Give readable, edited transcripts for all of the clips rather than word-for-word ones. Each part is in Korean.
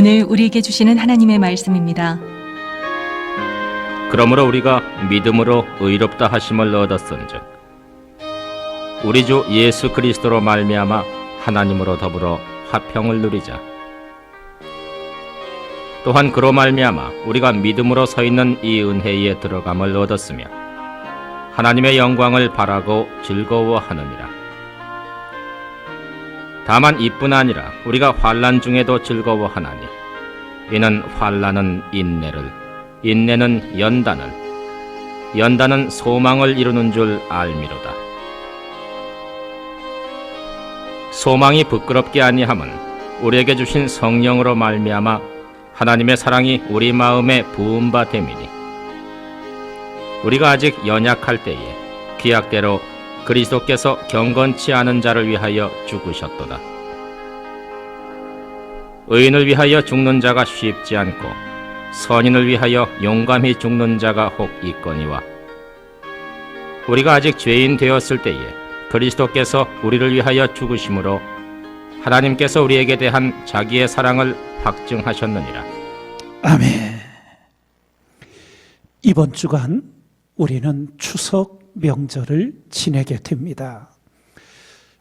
오늘 우리에게 주시는 하나님의 말씀입니다. 그러므로 우리가 믿음으로 의롭다 하심을 얻었은즉 우리 주 예수 그리스도로 말미암아 하나님으로 더불어 화평을 누리자. 또한 그로 말미암아 우리가 믿음으로 서 있는 이 은혜에 들어감을 얻었으며 하나님의 영광을 바라고 즐거워하느니라. 다만 이뿐 아니라 우리가 환난 중에도 즐거워하나니 이는 환난은 인내를, 인내는 연단을, 연단은 소망을 이루는 줄 알미로다. 소망이 부끄럽게 아니함은 우리에게 주신 성령으로 말미암아 하나님의 사랑이 우리 마음에 부은 바 됨이니 우리가 아직 연약할 때에 기약대로 그리스도께서 경건치 않은 자를 위하여 죽으셨도다. 의인을 위하여 죽는 자가 쉽지 않고 선인을 위하여 용감히 죽는 자가 혹 있거니와 우리가 아직 죄인 되었을 때에 그리스도께서 우리를 위하여 죽으심으로 하나님께서 우리에게 대한 자기의 사랑을 확증하셨느니라. 아멘. 이번 주간 우리는 추석 명절을 지내게 됩니다.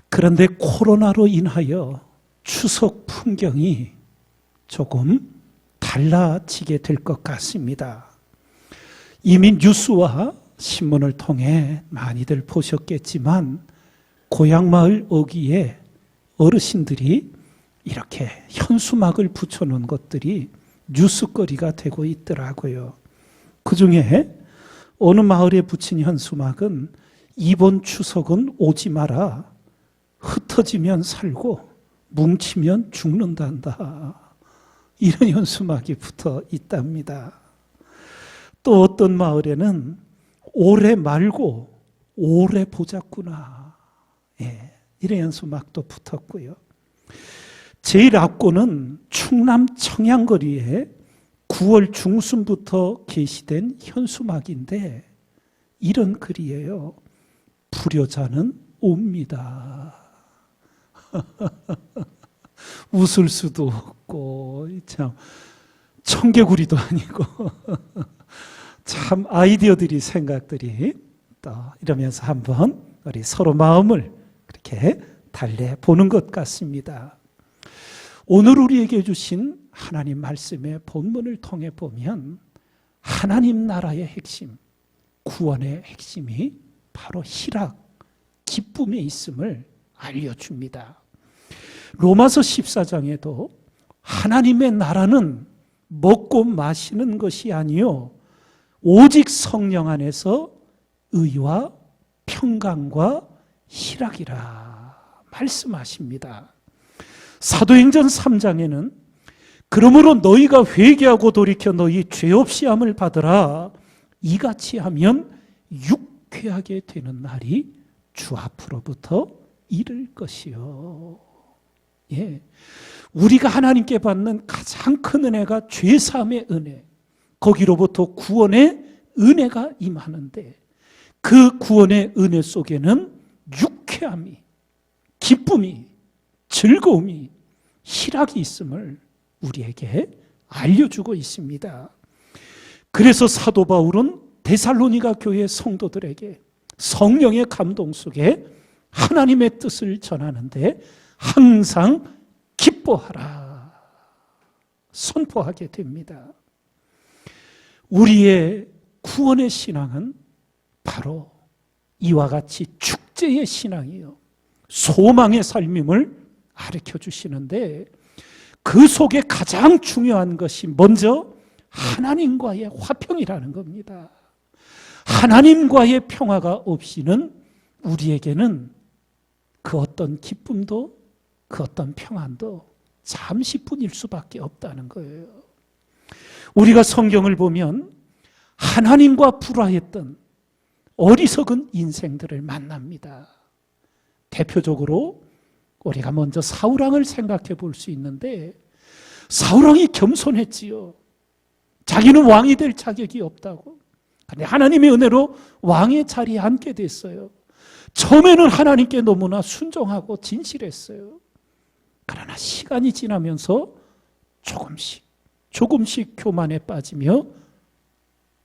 그런데 코로나로 인하여 추석 풍경이 조금 달라지게 될 것 같습니다. 이미 뉴스와 신문을 통해 많이들 보셨겠지만 고향마을 어귀에 어르신들이 이렇게 현수막을 붙여놓은 것들이 뉴스거리가 되고 있더라고요. 그 중에 어느 마을에 붙인 현수막은 이번 추석은 오지 마라. 흩어지면 살고 뭉치면 죽는단다. 이런 현수막이 붙어 있답니다. 또 어떤 마을에는 올해 말고 올해 보자꾸나. 이런 현수막도 붙었고요. 제일 앞고는 충남 청양거리에 9월 중순부터 게시된 현수막인데 이런 글이에요. 불효자는 옵니다. 웃을 수도 없고 참 청개구리도 아니고 참 아이디어들이 생각들이 또 이러면서 한번 우리 서로 마음을 그렇게 달래보는 것 같습니다. 오늘 우리에게 주신 하나님 말씀의 본문을 통해 보면 하나님 나라의 핵심, 구원의 핵심이 바로 희락, 기쁨에 있음을 알려줍니다. 로마서 14장에도 하나님의 나라는 먹고 마시는 것이 아니요 오직 성령 안에서 의와 평강과 희락이라 말씀하십니다. 사도행전 3장에는 그러므로 너희가 회개하고 돌이켜 너희 죄 없이 함을 받으라. 이같이 하면 유쾌하게 되는 날이 주 앞으로부터 이를 것이요. 우리가 하나님께 받는 가장 큰 은혜가 죄사함의 은혜, 거기로부터 구원의 은혜가 임하는데 그 구원의 은혜 속에는 유쾌함이, 기쁨이, 즐거움이, 희락이 있음을 우리에게 알려주고 있습니다. 그래서 사도 바울은 데살로니가 교회 성도들에게 성령의 감동 속에 하나님의 뜻을 전하는데 항상 기뻐하라 선포하게 됩니다. 우리의 구원의 신앙은 바로 이와 같이 축제의 신앙이요 소망의 삶임을 가르쳐 주시는데 그 속에 가장 중요한 것이 먼저 하나님과의 화평이라는 겁니다. 하나님과의 평화가 없이는 우리에게는 그 어떤 기쁨도 그 어떤 평안도 잠시뿐일 수밖에 없다는 거예요. 우리가 성경을 보면 하나님과 불화했던 어리석은 인생들을 만납니다. 대표적으로 우리가 먼저 사울왕을 생각해 볼 수 있는데 사울왕이 겸손했지요. 자기는 왕이 될 자격이 없다고. 그런데 하나님의 은혜로 왕의 자리에 앉게 됐어요. 처음에는 하나님께 너무나 순종하고 진실했어요. 그러나 시간이 지나면서 조금씩 교만에 빠지며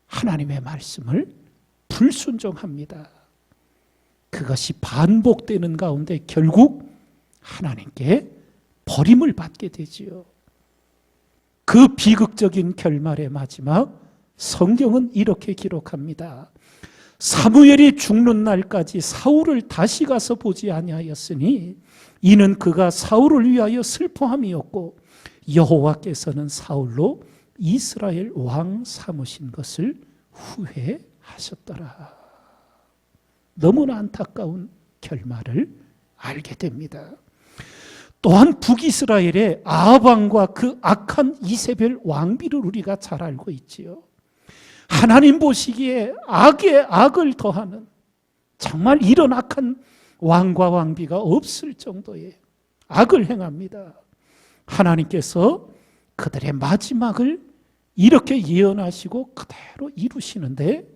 하나님의 말씀을 불순종합니다. 그것이 반복되는 가운데 결국 하나님께 버림을 받게 되지요. 그 비극적인 결말의 마지막, 성경은 이렇게 기록합니다. 사무엘이 죽는 날까지 사울을 다시 가서 보지 아니하였으니 이는 그가 사울을 위하여 슬퍼함이었고 여호와께서는 사울로 이스라엘 왕 삼으신 것을 후회하셨더라. 너무나 안타까운 결말을 알게 됩니다. 또한 북이스라엘의 아합 왕과 그 악한 이세벨 왕비를 우리가 잘 알고 있지요. 하나님 보시기에 악에 악을 더하는, 정말 이런 악한 왕과 왕비가 없을 정도의 악을 행합니다. 하나님께서 그들의 마지막을 이렇게 예언하시고 그대로 이루시는데,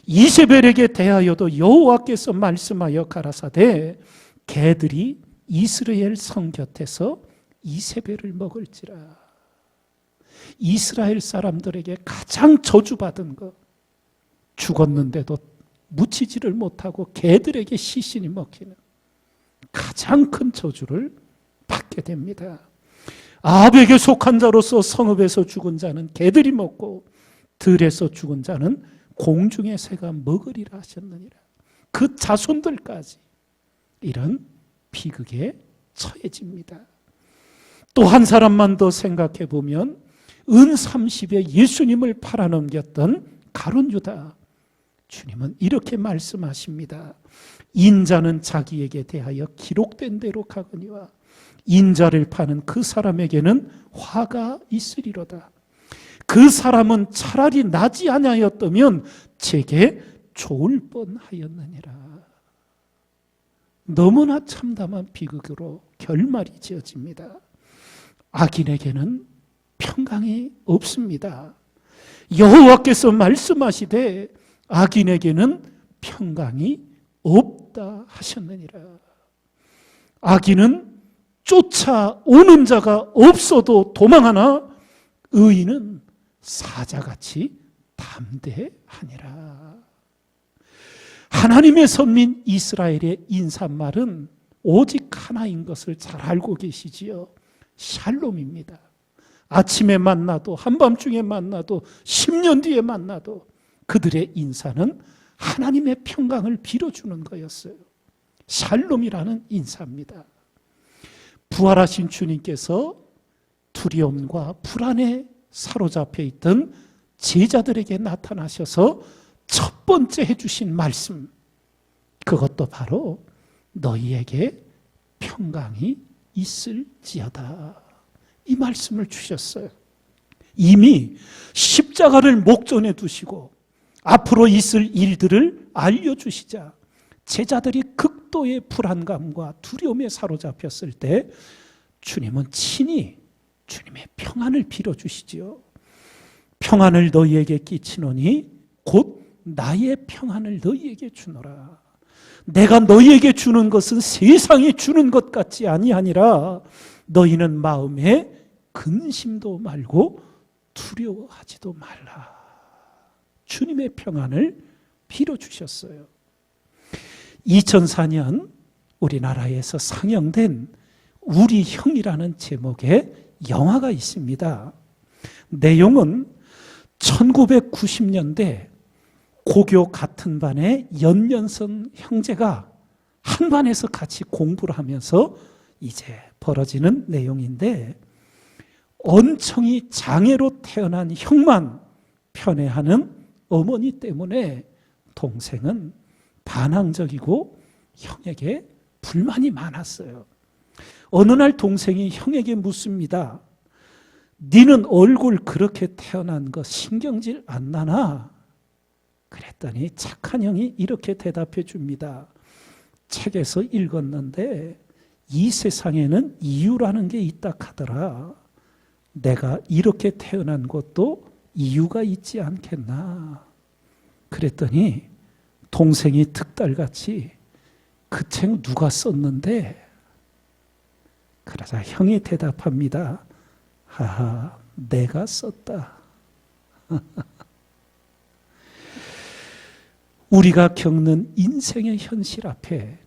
이세벨에게 대하여도 여호와께서 말씀하여 가라사대 개들이 이스라엘 성 곁에서 이세벨을 먹을지라. 이스라엘 사람들에게 가장 저주받은 것, 죽었는데도 묻히지를 못하고 개들에게 시신이 먹히는 가장 큰 저주를 받게 됩니다. 아합에게 속한 자로서 성읍에서 죽은 자는 개들이 먹고 들에서 죽은 자는 공중의 새가 먹으리라 하셨느니라. 그 자손들까지 이런 비극에 처해집니다. 또 한 사람만 더 생각해 보면 은 30에 예수님을 팔아넘겼던 가룟 유다, 주님은 이렇게 말씀하십니다. 인자는 자기에게 대하여 기록된 대로 가거니와 인자를 파는 그 사람에게는 화가 있으리로다. 그 사람은 차라리 나지 아니하였다면 제게 좋을 뻔하였느니라. 너무나 참담한 비극으로 결말이 지어집니다. 악인에게는 평강이 없습니다. 여호와께서 말씀하시되 악인에게는 평강이 없다 하셨느니라. 악인은 쫓아오는 자가 없어도 도망하나 의인은 사자같이 담대하니라. 하나님의 선민 이스라엘의 인사말은 오직 하나인 것을 잘 알고 계시지요. 샬롬입니다. 아침에 만나도 한밤중에 만나도 10년 뒤에 만나도 그들의 인사는 하나님의 평강을 빌어주는 거였어요. 샬롬이라는 인사입니다. 부활하신 주님께서 두려움과 불안에 사로잡혀 있던 제자들에게 나타나셔서 첫 번째 해주신 말씀, 그것도 바로 너희에게 평강이 있을지어다, 이 말씀을 주셨어요. 이미 십자가를 목전에 두시고 앞으로 있을 일들을 알려주시자 제자들이 극도의 불안감과 두려움에 사로잡혔을 때 주님은 친히 주님의 평안을 빌어주시지요. 평안을 너희에게 끼치노니 곧 나의 평안을 너희에게 주노라. 내가 너희에게 주는 것은 세상이 주는 것 같지 아니하니라. 너희는 마음에 근심도 말고 두려워하지도 말라. 주님의 평안을 빌어주셨어요. 2004년 우리나라에서 상영된 우리 형이라는 제목의 영화가 있습니다. 내용은 1990년대 고교 같은 반의 연년선 형제가 한 반에서 같이 공부를 하면서 이제 벌어지는 내용인데, 언청이 장애로 태어난 형만 편애하는 어머니 때문에 동생은 반항적이고 형에게 불만이 많았어요. 어느 날 동생이 형에게 묻습니다. 니는 얼굴 그렇게 태어난 거 신경질 안 나나? 그랬더니 착한 형이 이렇게 대답해 줍니다. 책에서 읽었는데 이 세상에는 이유라는 게 있다 하더라. 내가 이렇게 태어난 것도 이유가 있지 않겠나? 그랬더니 동생이 득달같이 그 책 누가 썼는데? 그러자 형이 대답합니다. 하하, 내가 썼다. 우리가 겪는 인생의 현실 앞에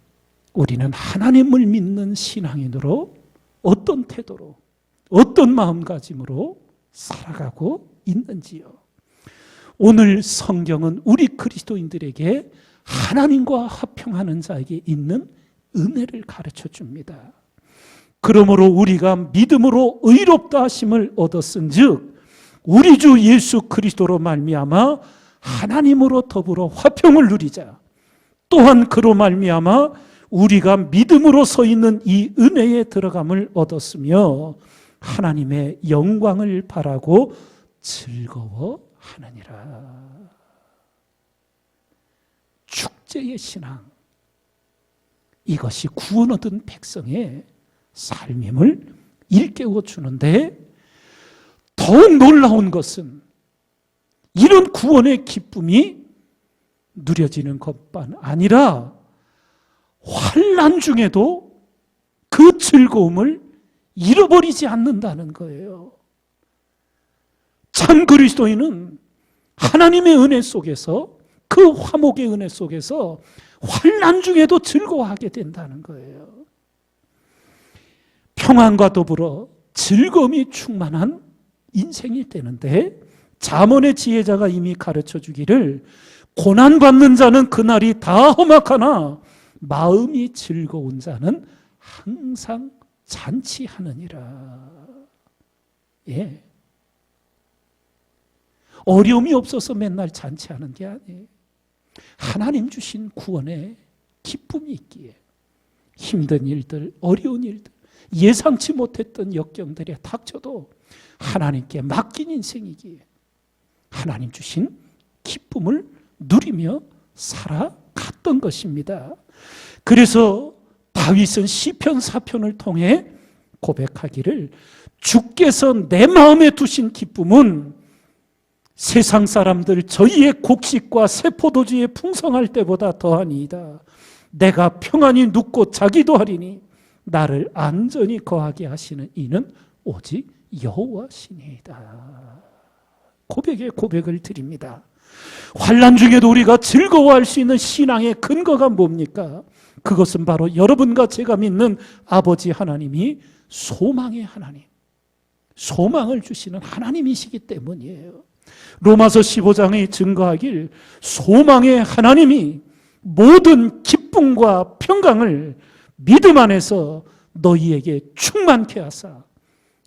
우리는 하나님을 믿는 신앙인으로 어떤 태도로, 어떤 마음가짐으로 살아가고 있는지요. 오늘 성경은 우리 그리스도인들에게 하나님과 화평하는 자에게 있는 은혜를 가르쳐 줍니다. 그러므로 우리가 믿음으로 의롭다 하심을 얻었은즉 우리 주 예수 그리스도로 말미암아 하나님으로 더불어 화평을 누리자. 또한 그로 말미암아 우리가 믿음으로 서 있는 이 은혜에 들어감을 얻었으며 하나님의 영광을 바라고 즐거워하느니라. 축제의 신앙, 이것이 구원 얻은 백성의 삶임을 일깨워 주는데, 더욱 놀라운 것은 이런 구원의 기쁨이 누려지는 것만 아니라 환난 중에도 그 즐거움을 잃어버리지 않는다는 거예요. 참 그리스도인은 하나님의 은혜 속에서, 그 화목의 은혜 속에서 환난 중에도 즐거워하게 된다는 거예요. 평안과 더불어 즐거움이 충만한 인생이 되는데, 잠언의 지혜자가 이미 가르쳐 주기를 고난받는 자는 그날이 다 험악하나 마음이 즐거운 자는 항상 잔치하느니라. 예. 어려움이 없어서 맨날 잔치하는 게 아니에요. 하나님 주신 구원에 기쁨이 있기에 힘든 일들, 어려운 일들, 예상치 못했던 역경들에 닥쳐도 하나님께 맡긴 인생이기에 하나님 주신 기쁨을 누리며 살아갔던 것입니다. 그래서 다윗은 시편 4편을 통해 고백하기를 주께서 내 마음에 두신 기쁨은 세상 사람들 저희의 곡식과 새 포도주에 풍성할 때보다 더하니이다. 내가 평안히 눕고 자기도 하리니 나를 안전히 거하게 하시는 이는 오직 여호와시니이다. 고백에 고백을 드립니다. 환난 중에도 우리가 즐거워할 수 있는 신앙의 근거가 뭡니까? 그것은 바로 여러분과 제가 믿는 아버지 하나님이 소망의 하나님, 소망을 주시는 하나님이시기 때문이에요. 로마서 15장에 증거하길 소망의 하나님이 모든 기쁨과 평강을 믿음 안에서 너희에게 충만케 하사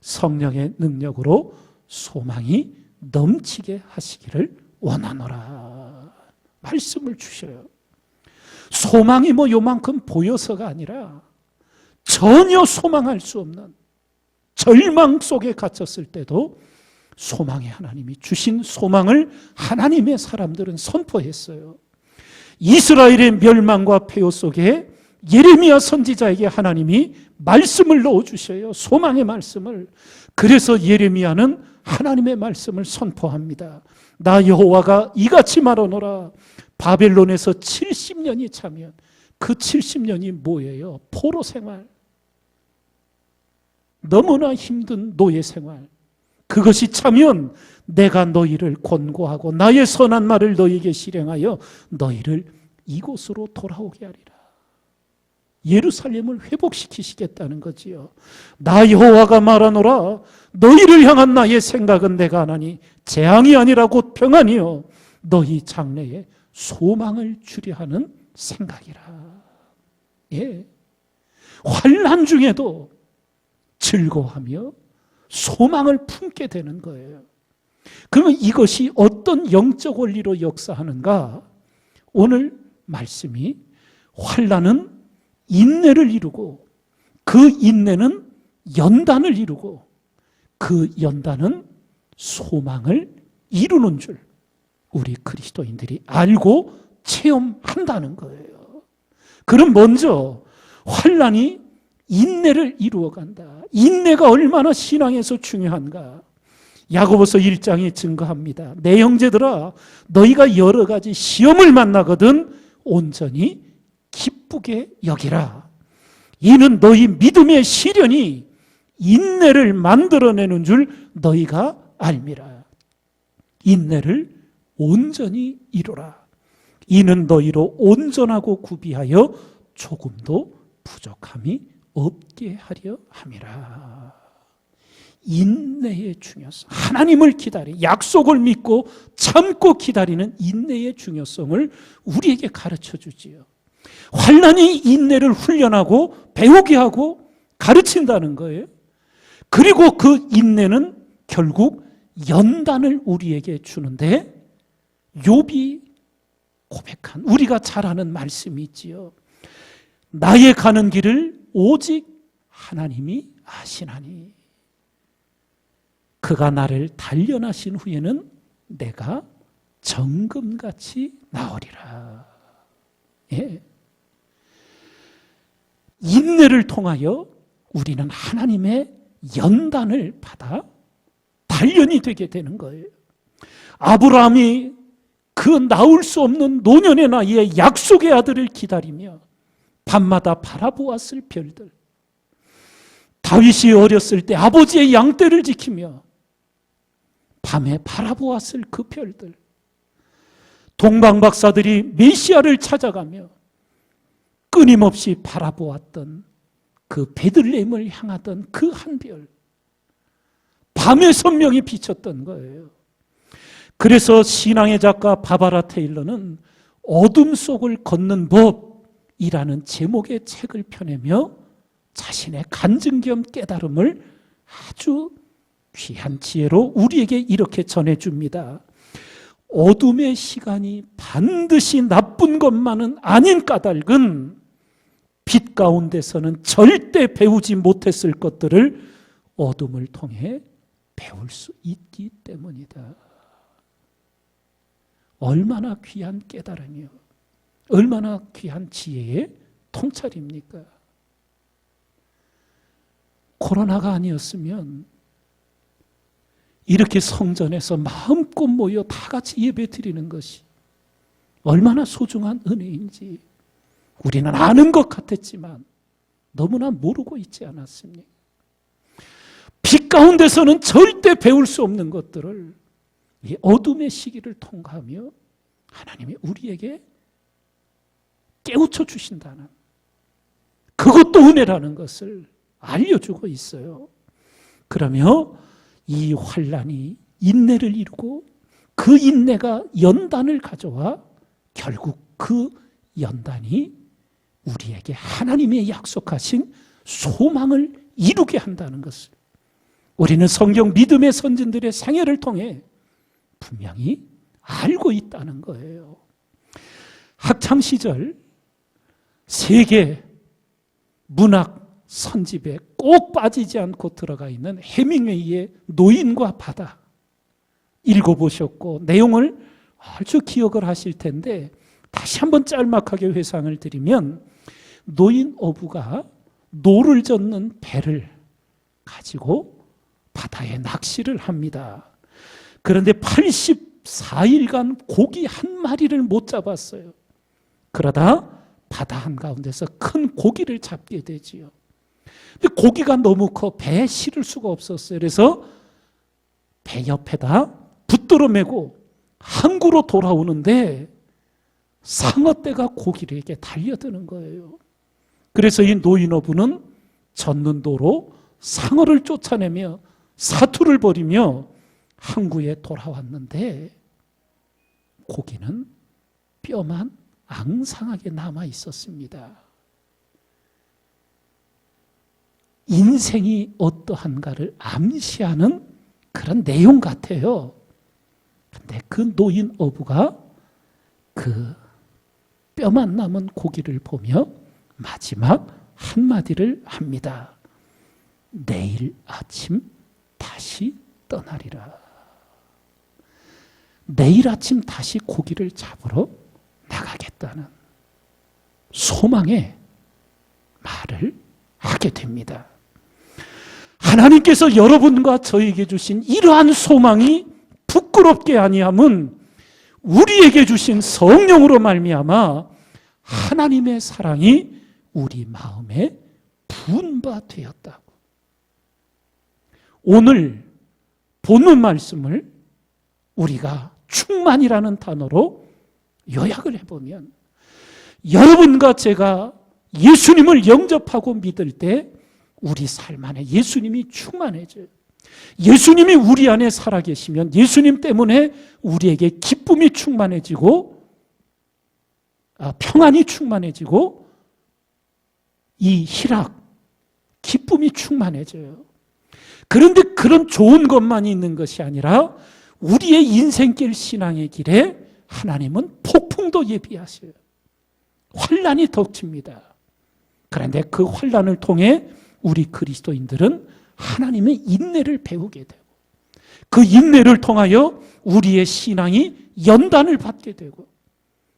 성령의 능력으로 소망이 넘치게 하시기를 원하노라. 말씀을 주셔요. 소망이 뭐 요만큼 보여서가 아니라 전혀 소망할 수 없는 절망 속에 갇혔을 때도 소망의 하나님이 주신 소망을 하나님의 사람들은 선포했어요. 이스라엘의 멸망과 폐허 속에 예레미야 선지자에게 하나님이 말씀을 넣어주셔요. 소망의 말씀을. 그래서 예레미야는 하나님의 말씀을 선포합니다. 나 여호와가 이같이 말하노라. 바벨론에서 70년이 차면 그 70년이 뭐예요? 포로 생활. 너무나 힘든 노예 생활. 그것이 차면 내가 너희를 권고하고 나의 선한 말을 너희에게 실행하여 너희를 이곳으로 돌아오게 하리라. 예루살렘을 회복시키시겠다는 거지요. 나 여호와가 말하노라. 너희를 향한 나의 생각은 내가 하나니 재앙이 아니라 곧 평안이요 너희 장래에 소망을 주려 하는 생각이라. 예. 환난 중에도 즐거워하며 소망을 품게 되는 거예요. 그러면 이것이 어떤 영적 원리로 역사하는가? 오늘 말씀이 환난은 인내를 이루고 그 인내는 연단을 이루고 그 연단은 소망을 이루는 줄 우리 그리스도인들이 알고 체험한다는 거예요. 그럼 먼저 환난이 인내를 이루어간다. 인내가 얼마나 신앙에서 중요한가? 야고보서 1장이 증거합니다. 내 형제들아 너희가 여러 가지 시험을 만나거든 온전히 기쁘게 여기라. 이는 너희 믿음의 시련이 인내를 만들어내는 줄 너희가 알미라. 인내를 온전히 이루라. 이는 너희로 온전하고 구비하여 조금도 부족함이 없게 하려 함이라. 인내의 중요성, 하나님을 기다리, 약속을 믿고 참고 기다리는 인내의 중요성을 우리에게 가르쳐 주지요. 환난이 인내를 훈련하고 배우게 하고 가르친다는 거예요. 그리고 그 인내는 결국 연단을 우리에게 주는데, 욥이 고백한, 우리가 잘 아는 말씀이 있지요. 나의 가는 길을 오직 하나님이 아시나니 그가 나를 단련하신 후에는 내가 정금같이 나으리라. 예. 인내를 통하여 우리는 하나님의 연단을 받아 단련이 되게 되는 거예요. 아브라함이 그 나올 수 없는 노년의 나이에 약속의 아들을 기다리며 밤마다 바라보았을 별들, 다윗이 어렸을 때 아버지의 양떼를 지키며 밤에 바라보았을 그 별들, 동방박사들이 메시아를 찾아가며 끊임없이 바라보았던 그 베들레헴을 향하던 그 한 별, 밤의 선명이 비쳤던 거예요. 그래서 신앙의 작가 바바라 테일러는 어둠 속을 걷는 법이라는 제목의 책을 펴내며 자신의 간증 겸 깨달음을 아주 귀한 지혜로 우리에게 이렇게 전해줍니다. 어둠의 시간이 반드시 나쁜 것만은 아닌 까닭은 빛 가운데서는 절대 배우지 못했을 것들을 어둠을 통해 배울 수 있기 때문이다. 얼마나 귀한 깨달음이요, 얼마나 귀한 지혜의 통찰입니까? 코로나가 아니었으면 이렇게 성전에서 마음껏 모여 다 같이 예배 드리는 것이 얼마나 소중한 은혜인지 우리는 아는 것 같았지만 너무나 모르고 있지 않았습니까? 빛 가운데서는 절대 배울 수 없는 것들을 이 어둠의 시기를 통과하며 하나님이 우리에게 깨우쳐 주신다는, 그것도 은혜라는 것을 알려주고 있어요. 그러며 이 환난이 인내를 이루고 그 인내가 연단을 가져와 결국 그 연단이 우리에게 하나님의 약속하신 소망을 이루게 한다는 것을 우리는 성경 믿음의 선진들의 생애를 통해 분명히 알고 있다는 거예요. 학창시절 세계 문학 선집에 꼭 빠지지 않고 들어가 있는 해밍웨이의 노인과 바다 읽어보셨고 내용을 아주 기억을 하실 텐데 다시 한번 짤막하게 회상을 드리면, 노인 어부가 노를 젓는 배를 가지고 바다에 낚시를 합니다. 그런데 84일간 고기 한 마리를 못 잡았어요. 그러다 바다 한가운데서 큰 고기를 잡게 되지요. 근데 고기가 너무 커 배에 실을 수가 없었어요. 그래서 배 옆에다 붙들어 메고 항구로 돌아오는데 상어떼가 고기에게 달려드는 거예요. 그래서 이 노인어부는 젓는 도로 상어를 쫓아내며 사투를 벌이며 항구에 돌아왔는데 고기는 뼈만 앙상하게 남아 있었습니다. 인생이 어떠한가를 암시하는 그런 내용 같아요. 근데 그 노인 어부가 그 뼈만 남은 고기를 보며 마지막 한마디를 합니다. 내일 아침 다시 떠나리라. 내일 아침 다시 고기를 잡으러 나가겠다는 소망의 말을 하게 됩니다. 하나님께서 여러분과 저에게 주신 이러한 소망이 부끄럽게 아니함은 우리에게 주신 성령으로 말미암아 하나님의 사랑이 우리 마음에 부은 바 되었다고. 오늘 본문 말씀을 우리가 충만이라는 단어로 요약을 해보면, 여러분과 제가 예수님을 영접하고 믿을 때 우리 삶 안에 예수님이 충만해져요. 예수님이 우리 안에 살아계시면 예수님 때문에 우리에게 기쁨이 충만해지고 평안이 충만해지고 이 희락, 기쁨이 충만해져요. 그런데 그런 좋은 것만이 있는 것이 아니라 우리의 인생길 신앙의 길에 하나님은 폭풍도 예비하셔요. 환난이 덮칩니다. 그런데 그 환난을 통해 우리 그리스도인들은 하나님의 인내를 배우게 되고, 그 인내를 통하여 우리의 신앙이 연단을 받게 되고,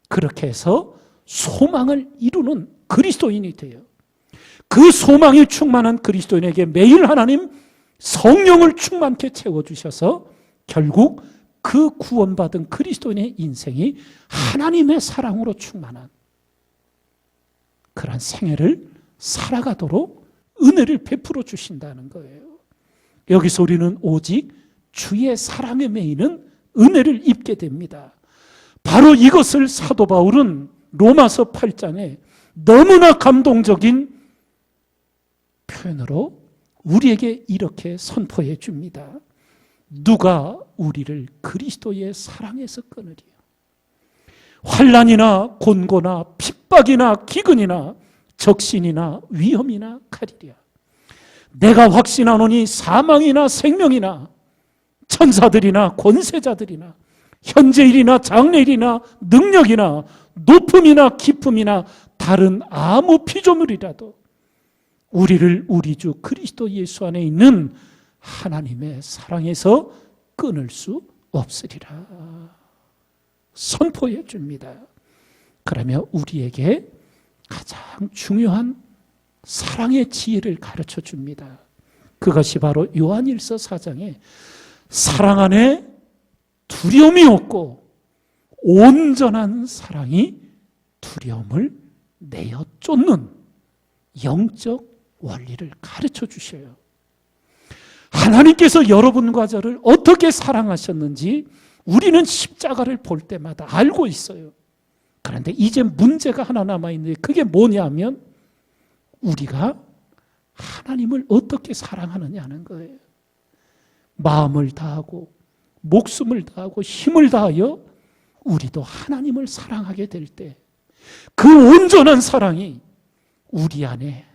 그렇게 해서 소망을 이루는 그리스도인이 돼요. 그 소망이 충만한 그리스도인에게 매일 하나님 성령을 충만케 채워주셔서 결국 그 구원받은 그리스도인의 인생이 하나님의 사랑으로 충만한 그런 생애를 살아가도록 은혜를 베풀어 주신다는 거예요. 여기서 우리는 오직 주의 사랑에 매이는 은혜를 입게 됩니다. 바로 이것을 사도 바울은 로마서 8장에 너무나 감동적인 표현으로 우리에게 이렇게 선포해 줍니다. 누가 우리를 그리스도의 사랑에서 끊으리요? 환난이나 곤고나 핍박이나 기근이나 적신이나 위험이나 칼이랴. 내가 확신하노니 사망이나 생명이나 천사들이나 권세자들이나 현재일이나 장래일이나 능력이나 높음이나 깊음이나 다른 아무 피조물이라도 우리를 우리 주 그리스도 예수 안에 있는 하나님의 사랑에서 끊을 수 없으리라 선포해 줍니다. 그러면 우리에게 가장 중요한 사랑의 지혜를 가르쳐 줍니다. 그것이 바로 요한일서 4장에 사랑 안에 두려움이 없고 온전한 사랑이 두려움을 내어 쫓는 영적 원리를 가르쳐 주셔요. 하나님께서 여러분과 저를 어떻게 사랑하셨는지 우리는 십자가를 볼 때마다 알고 있어요. 그런데 이제 문제가 하나 남아있는데 그게 뭐냐면 우리가 하나님을 어떻게 사랑하느냐는 거예요. 마음을 다하고 목숨을 다하고 힘을 다하여 우리도 하나님을 사랑하게 될 때 그 온전한 사랑이 우리 안에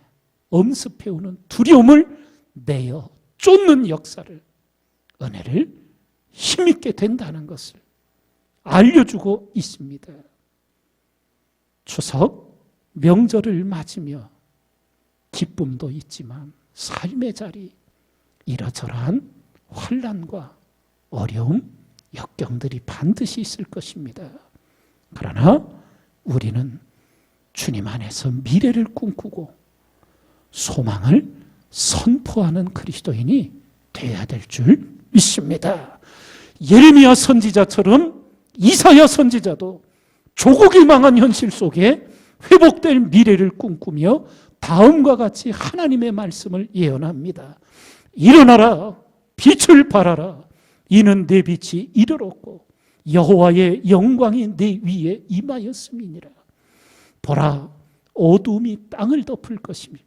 엄습해오는 두려움을 내어 쫓는 역사를, 은혜를 힘있게 된다는 것을 알려주고 있습니다. 추석 명절을 맞으며 기쁨도 있지만 삶의 자리 이러저러한 환난과 어려움, 역경들이 반드시 있을 것입니다. 그러나 우리는 주님 안에서 미래를 꿈꾸고 소망을 선포하는 그리스도인이 되어야 될 줄 믿습니다. 예레미야 선지자처럼 이사야 선지자도 조국이 망한 현실 속에 회복될 미래를 꿈꾸며 다음과 같이 하나님의 말씀을 예언합니다. 일어나라, 빛을 발하라. 이는 내 빛이 이르렀고 여호와의 영광이 내 위에 임하였음이니라. 보라, 어두움이 땅을 덮을 것이며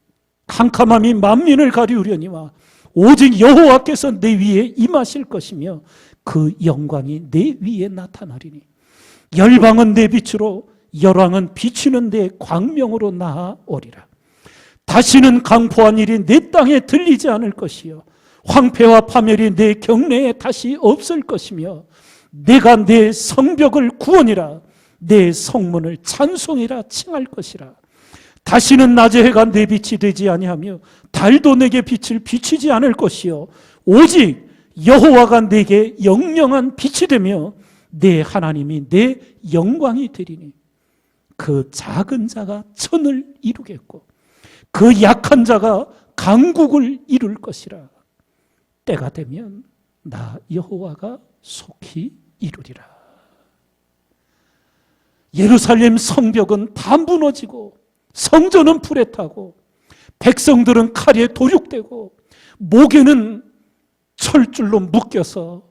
캄캄함이 만민을 가리우려니와 오직 여호와께서 내 위에 임하실 것이며 그 영광이 내 위에 나타나리니 열방은 내 빛으로 열왕은 비치는 내 광명으로 나아오리라. 다시는 강포한 일이 내 땅에 들리지 않을 것이요 황폐와 파멸이 내 경내에 다시 없을 것이며 내가 내 성벽을 구원이라 내 성문을 찬송이라 칭할 것이라. 다시는 낮의 해가 내 빛이 되지 아니하며 달도 내게 빛을 비치지 않을 것이요 오직 여호와가 내게 영영한 빛이 되며 내 하나님이 내 영광이 되리니 그 작은 자가 천을 이루겠고 그 약한 자가 강국을 이룰 것이라. 때가 되면 나 여호와가 속히 이루리라. 예루살렘 성벽은 다 무너지고 성전은 불에 타고 백성들은 칼에 도륙되고 목에는 철줄로 묶여서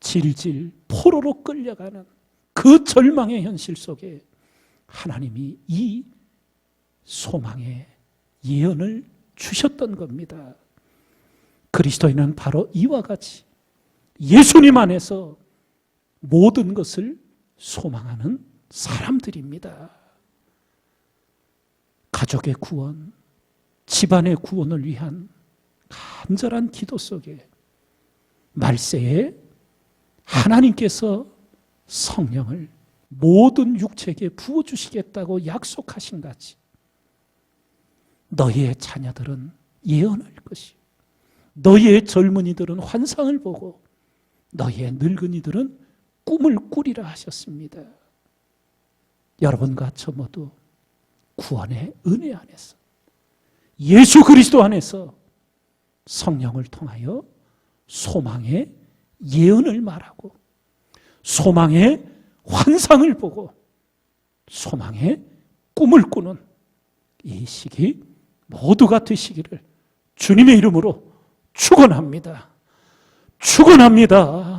질질 포로로 끌려가는 그 절망의 현실 속에 하나님이 이 소망의 예언을 주셨던 겁니다. 그리스도인은 바로 이와 같이 예수님 안에서 모든 것을 소망하는 사람들입니다. 가족의 구원, 집안의 구원을 위한 간절한 기도 속에 말세에 하나님께서 성령을 모든 육체에게 부어주시겠다고 약속하신 같이 너희의 자녀들은 예언할 것이요 너희의 젊은이들은 환상을 보고 너희의 늙은이들은 꿈을 꾸리라 하셨습니다. 여러분과 저 모두 구원의 은혜 안에서 예수 그리스도 안에서 성령을 통하여 소망의 예언을 말하고 소망의 환상을 보고 소망의 꿈을 꾸는 이 시기 모두가 되시기를 주님의 이름으로 축원합니다. 축원합니다.